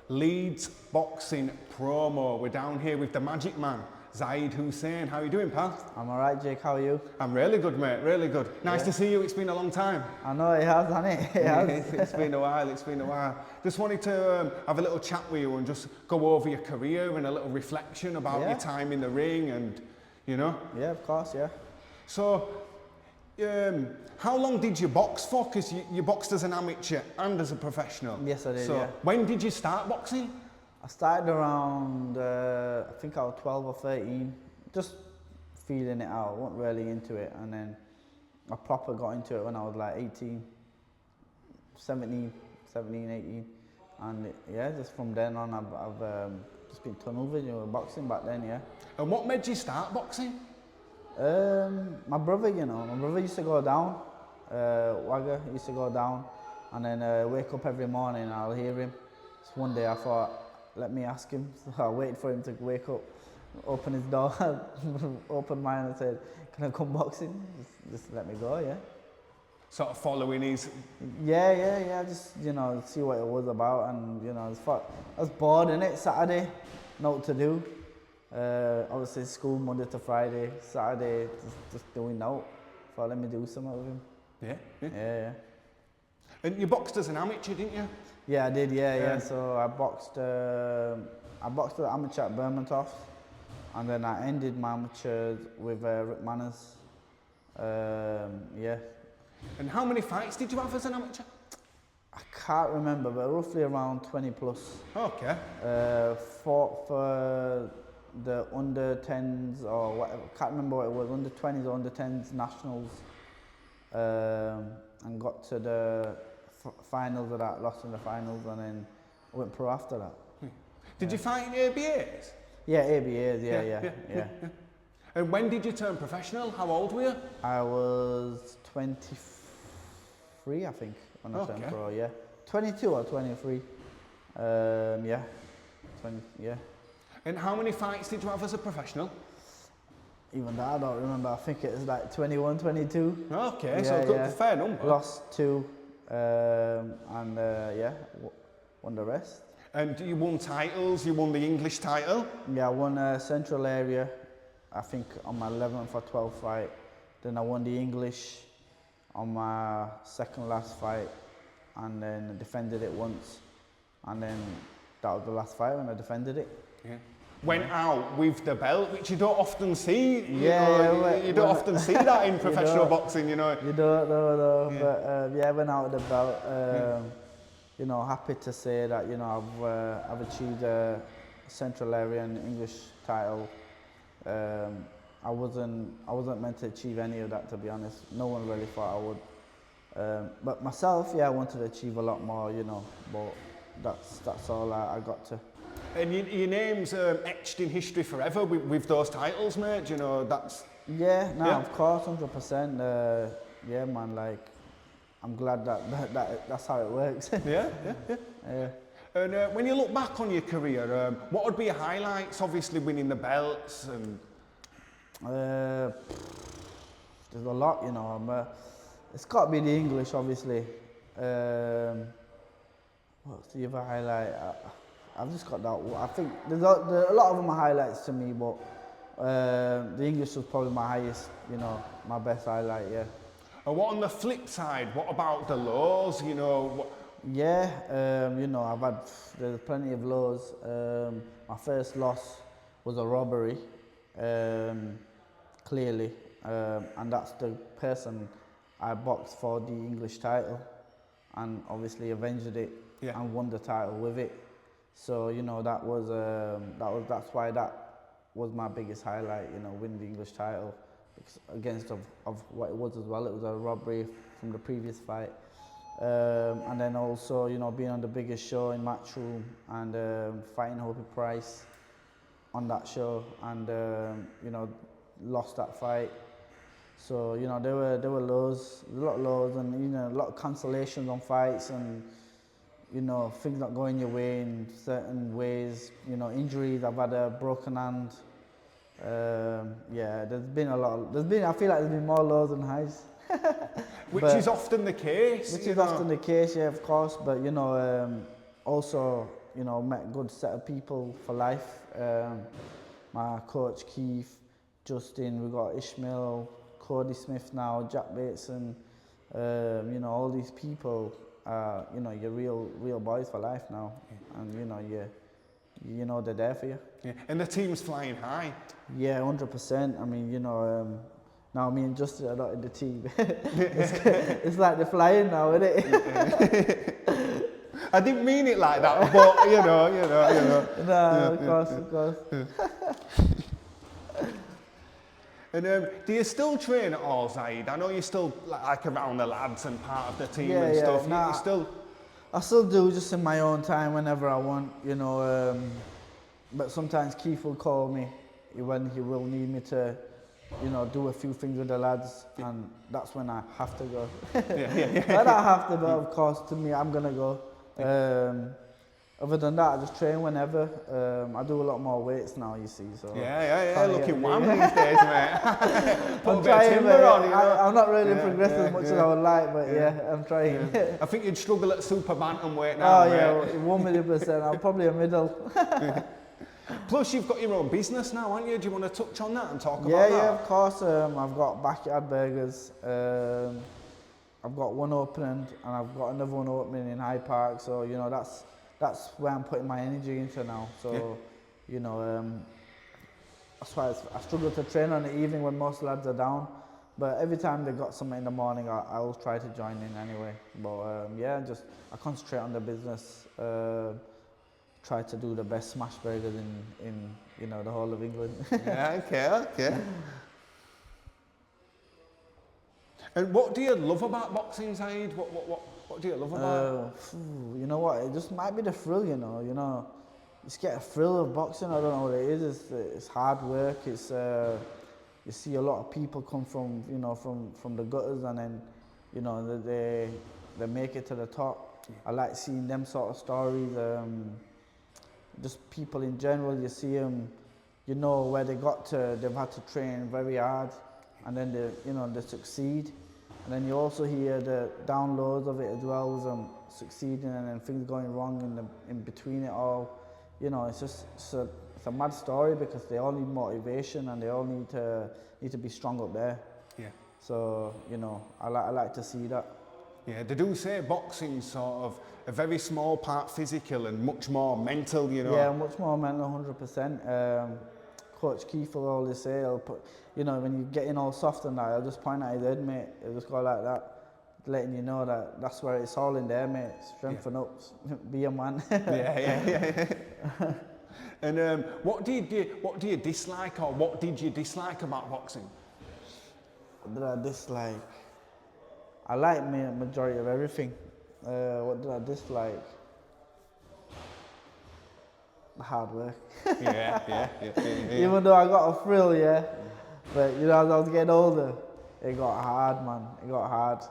Leeds boxing promo. We're down here with the magic man, Zahid Hussain. How are you doing, pal? I'm alright, Jake. How are you? I'm really good, mate, really good. Nice to see you. It's been a long time. I know it has, hasn't it? It has. It's been a while, it's been a while. Just wanted to have a little chat with you and just go over your career and a little reflection about your time in the ring and, you know. Yeah, of course, yeah. So, how long did you box for? Because you boxed as an amateur and as a professional. Yes, I did, So, yeah. when did you start boxing? I started around, I think I was 12 or 13, just feeling it out, wasn't really into it, and then I proper got into it when I was like 17, 18, and yeah, just from then on I've just been tunnel vision with boxing back then, yeah. And what made you start boxing? My brother, my brother used to go down, Wagger used to go down, and then wake up every morning and I'll hear him. So one day I thought, let me ask him. So I waited for him to wake up, open his door, open mine and said, can I come boxing? Just let me go, yeah. Sort of following his... Yeah, just, see what it was about, and, I was bored, innit, Saturday, know what to do. Obviously school Monday to Friday, Saturday just doing out. Thought let me do something with him. Yeah. And you boxed as an amateur, didn't you? Yeah, I did. Yeah. So I boxed as amateur at Bermontoft, and then I ended my amateur with Rick Manners. Yeah. And how many fights did you have as an amateur? I can't remember, but roughly around 20 plus. Okay. Fought for the under 10s or whatever, can't remember what it was, under 20s or under 10s nationals, and got to the finals of that, lost in the finals, and then went pro after that. Did you fight in ABAs? Yeah, ABAs, yeah. And when did you turn professional? How old were you? I was 23, I think, when I turned pro, yeah. 22 or 23, yeah, 20, yeah. And how many fights did you have as a professional? Even that I don't remember. I think it was like 21, 22. Okay, so good, fair number. Lost 2, and won the rest. And you won titles, you won the English title? Yeah, I won Central Area, I think on my 11th or 12th fight. Then I won the English on my second last fight, and then defended it once. And then that was the last fight when I defended it. Yeah. Went out with the belt, which you don't often see. You don't often see that in professional boxing, You don't, no. But I went out with the belt. Happy to say that I've achieved a Central Area and English title. I wasn't meant to achieve any of that, to be honest. No one really thought I would. But myself, I wanted to achieve a lot more, But that's all I got to. And your name's etched in history forever with those titles, mate. That's... Of course, 100%. Yeah, man, like, I'm glad that's how it works. Yeah. And when you look back on your career, what would be your highlights? Obviously winning the belts and... There's a lot, it's got to be the English, obviously. What's the other highlight? I've just got that. I think there's a lot of them are highlights to me, but the English was probably my highest, my best highlight, yeah. And what on the flip side? What about the lows? Yeah, there's plenty of lows. My first loss was a robbery, clearly, and that's the person I boxed for the English title, and obviously avenged it and won the title with it. So that's why that was my biggest highlight, winning the English title, against of what it was as well. It was a robbery from the previous fight, and then also being on the biggest show in Matchroom and fighting Hopey Price on that show, and lost that fight. So there were lows, a lot of lows, and a lot of cancellations on fights, and things not going your way in certain ways, injuries. I've had a broken hand. There's been a lot. I feel like there's been more lows than highs. Which is often the case. Which is often the case, yeah, of course. But also you know, met a good set of people for life. My coach Keith, Justin, we got Ishmael, Cody Smith now, Jack Bateson, you know, all these people, you know, you're real boys for life now. And, you know, they're there for you. Yeah. And the team's flying high. Yeah, 100%. I mean, you know, now me and Justin are not in the team. It's like they're flying now, isn't it? I didn't mean it like that, but you know. No, of course. And do you still train at all, Zahid? I know you're still like around the lads and part of the team Yeah, and yeah, stuff. nah, You still. I still do, just in my own time, whenever I want, you know. But sometimes Keith will call me when he will need me to, you know, do a few things with the lads, and that's when I have to go. I don't have to, but of course, to me, I'm gonna go. Other than that, I just train whenever. I do a lot more weights now, you see. So Yeah. Looking wham these days, mate. Put I'm a bit of trying, timber on, you know. I'm not really progressed as much as I would like, but yeah, I'm trying. I think you'd struggle at super bantamweight now, Oh mate. yeah, 1,000,000%. I'm probably a middle. Plus, you've got your own business now, haven't you? Do you want to touch on that and talk about that? Yeah, of course. I've got Backyard Burgers. I've got one opening, and I've got another one opening in Hyde Park. So you know, that's where I'm putting my energy into now. So you know, that's why I struggle to train on the evening when most lads are down. But every time they've got something in the morning, I will try to join in anyway. But yeah, I concentrate on the business. Try to do the best smash burgers in you know, the whole of England. Yeah, okay. And what do you love about boxing, Zahid? What do you love about it? You know what? It just might be the thrill, you know. You know, you just get a thrill of boxing. I don't know what it is. It's hard work. It's you see a lot of people come from, you know, from the gutters, and then, you know, they make it to the top. I like seeing them sort of stories. Just people in general, you see them, you know, where they got to, they've had to train very hard, and then they succeed. And then you also hear the downloads of it as well, with them succeeding and then things going wrong in between it all. You know, it's a mad story, because they all need motivation, and they all need to be strong up there. Yeah. So, you know, I like to see that. Yeah, they do say boxing's sort of a very small part physical and much more mental, you know. Yeah, much more mental, 100%. Coach Keith will always say, you know, when you're getting all soft and that, I'll just point at his head, mate. He'll just go like that, letting you know that that's where it's all in there, mate. Strengthen up, be a man. Yeah. And what do you dislike, or what did you dislike about boxing? What did I dislike? I like majority of everything. What did I dislike? The hard work. Yeah. Even though I got a thrill, yeah. But you know, as I was getting older, it got hard, man. It got hard.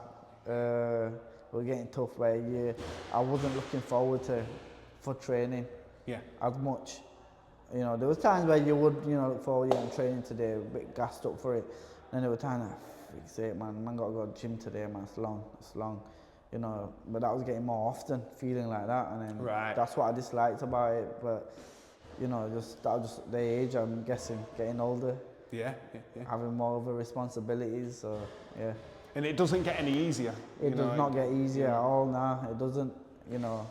We were getting tough by a year. I wasn't looking forward for training as much. You know, there was times where you would, you know, look forward to training today, a bit gassed up for it. Then there were times like, freak's sake, man got to go to the gym today, man, it's long. You know, but that was getting more often, feeling like that, and then that's what I disliked about it. But you know, that was just the age, I'm guessing, getting older. Yeah. Having more of a responsibilities, so yeah. And it doesn't get any easier. It does not get easier at all now. It doesn't, you know.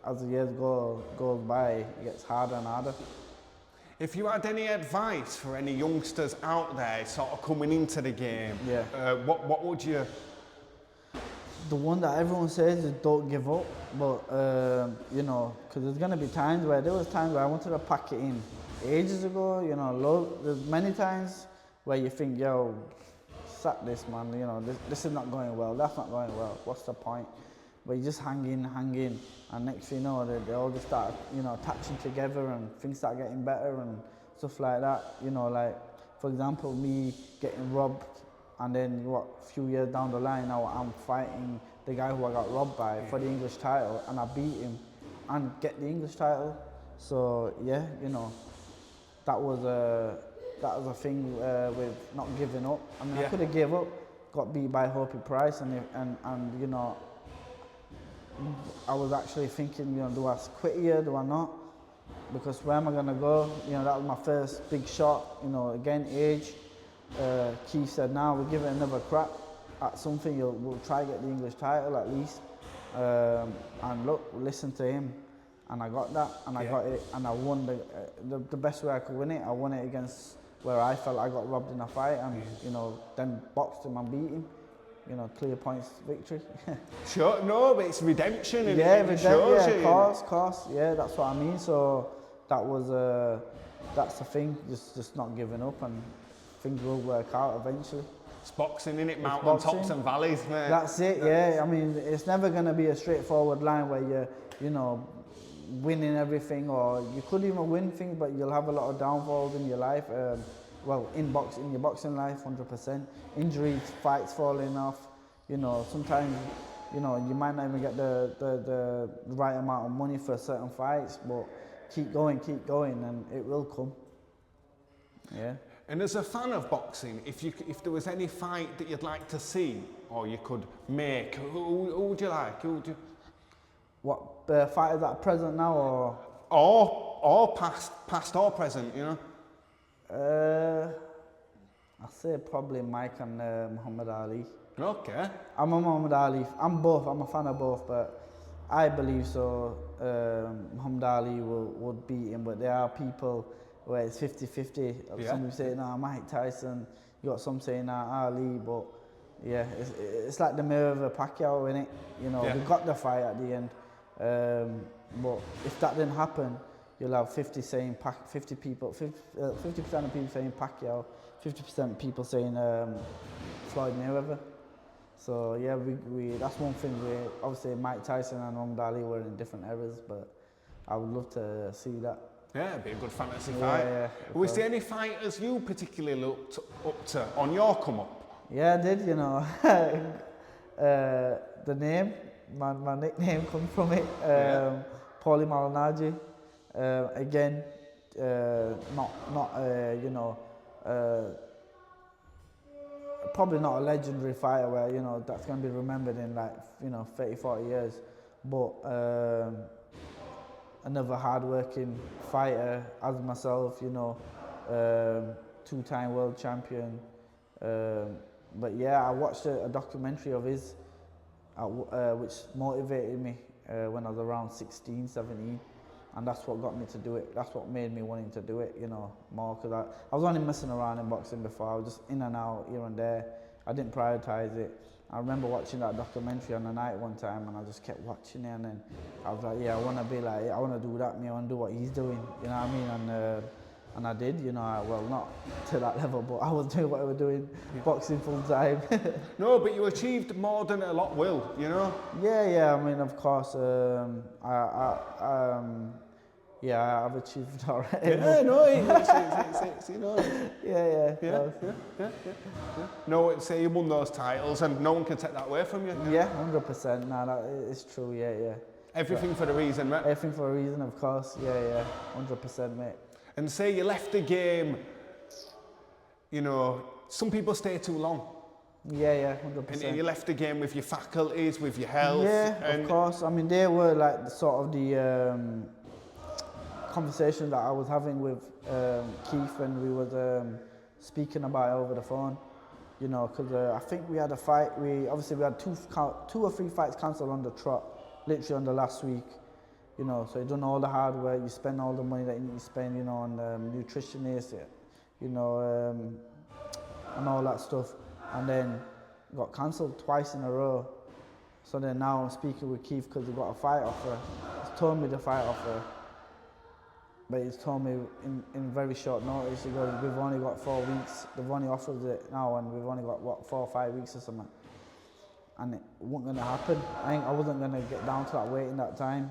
As the years goes by, it gets harder and harder. If you had any advice for any youngsters out there sort of coming into the game, what would you... The one that everyone says is don't give up, but you know, because there's going to be times where, I wanted to pack it in ages ago, you know, there's many times where you think, yo, sack this, man, you know, this is not going well, that's not going well, what's the point? But you just hang in, and next thing you know, they all just start, you know, attaching together, and things start getting better and stuff like that. You know, like, for example, me getting robbed, and then a few years down the line, now I'm fighting the guy who I got robbed by for the English title, and I beat him and get the English title. So yeah, you know, that was a thing with not giving up. I mean, I could have gave up, got beat by Hopi Price, and you know, I was actually thinking, do I quit here, do I not? Because where am I going to go? That was my first big shot, again, age. Keith said, now we'll give it another crack at something, we'll try to get the English title at least. And look, listen to him. And I got that, and I got it, and I won the best way I could win it. I won it against where I felt I got robbed in a fight, and then boxed him and beat him. Clear points victory. Sure, no, but it's redemption, and of course, yeah, that's what I mean. So that was that's the thing, just not giving up, and things will work out eventually. It's boxing, innit? Mountain tops and valleys, man. That's it, yeah. I mean, it's never going to be a straightforward line where you're, winning everything, or you could even win things, but you'll have a lot of downfalls in your life. In your boxing life, 100%. Injuries, fights falling off. Sometimes, you might not even get the right amount of money for certain fights, but keep going, and it will come. Yeah. And as a fan of boxing, if there was any fight that you'd like to see, or you could make, who would you like? What fighters that are present now, or? Or past or present, I'd say probably Mike and Muhammad Ali. Okay. I'm a Muhammad Ali. I'm both. I'm a fan of both, but I believe so. Muhammad Ali would beat him, but there are people where it's 50-50. Yeah. Some people say, Mike Tyson. You got some saying, Ali, but yeah, it's like the Mayweather Pacquiao, innit? We got the fight at the end. But if that didn't happen, you'll have 50% of people saying Pacquiao, 50% of people saying Floyd Mayweather. So yeah, we that's one thing. Obviously Mike Tyson and Muhammad Ali were in different eras, but I would love to see that. Yeah, it'd be a good fantasy fight. Yeah. Was there any fighters you particularly looked up to on your come up? Yeah, I did. The name, my nickname comes from it. Paulie Malignaggi. Again, probably not a legendary fighter where that's going to be remembered in 30-40 years, but another hard-working fighter as myself, two-time world champion. But yeah, I watched a documentary of his which motivated me when I was around 16, 17. And that's what got me to do it. That's what made me wanting to do it, more. Because I was only messing around in boxing before. I was just in and out, here and there. I didn't prioritize it. I remember watching that documentary on the night one time, and I just kept watching it. And then I was like, I want to be like, I want to do that. I want to do what he's doing. You know what I mean? And I did. Well, not to that level, but I was doing what I was doing, boxing full time. No, but you achieved more than a lot will. Yeah. I mean, of course, I've achieved all right. Yeah, no, it's Yeah. No, say you won those titles, and no one can take that away from you. Yeah, 100%. No, that is true. Yeah. Everything for a reason, mate. Everything for a reason, of course. Yeah, 100%, mate. And say you left the game. Some people stay too long. Yeah, 100%. And you left the game with your faculties, with your health. Yeah, of course. I mean, they were like sort of the conversation that I was having with Keith when we were speaking about it over the phone. Because I think we had a fight. We had two or three fights cancelled on the trot, literally on the last week. So you done all the hard work, you spend all the money that you need to spend, on nutritionists, and all that stuff, and then got cancelled twice in a row. So then now I'm speaking with Keith because he got a fight offer. He's told me the fight offer, but he's told me in very short notice. He goes, we've only got 4 weeks. They've only offered it now, and we've only got 4 or 5 weeks or something. And it wasn't going to happen. I wasn't going to get down to that weight in that time.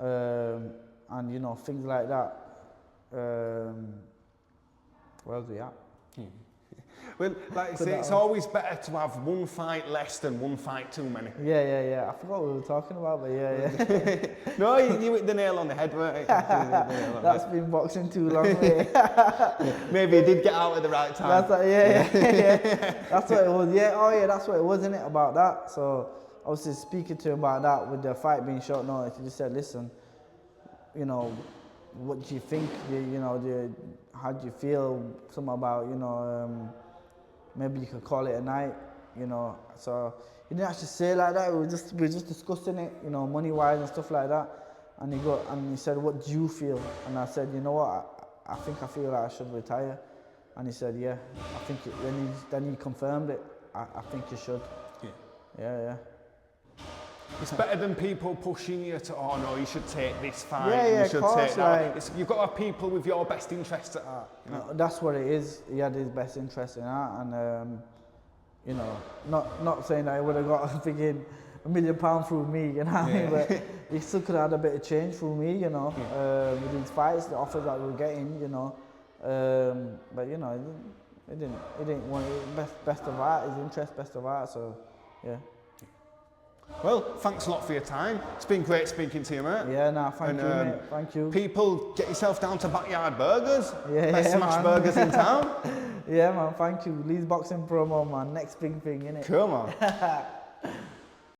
And things like that. Where else we at? Well, like I say, it's always better to have one fight less than one fight too many. Yeah. I forgot what we were talking about, but yeah. No, you hit the nail on the head, weren't you? That's been boxing too long, mate. Maybe you did get out at the right time. That's yeah. That's what it was. Yeah, that's what it was, innit, about that. So obviously speaking to him about that with the fight being short notice, he just said, listen, you know, what do you think? How do you feel? Something about, maybe you could call it a night, So he didn't actually say it like that. We were just discussing it, money wise and stuff like that. And he said, what do you feel? And I said, you know what? I feel like I should retire. And he said, yeah. I think then he confirmed it. I think you should. Yeah. It's better than people pushing you to, oh no, you should take this fight. Yeah, you should of course, take that. You've got to have people with your best interests at heart. That's what it is. He had his best interest in that, and not saying that he would have got $1 million through me, but he still could have had a bit of change through me, with these fights, the offers that we were getting, but he didn't want it. Best of art, his interest, best of art. So yeah. Well, thanks a lot for your time. It's been great speaking to you, mate. Yeah, no, thank you, mate. Thank you. People, get yourself down to Backyard Burgers. Best smash man. burgers in town. Yeah, man, thank you. Leeds boxing promo, man. Next big thing, innit? Cool, man.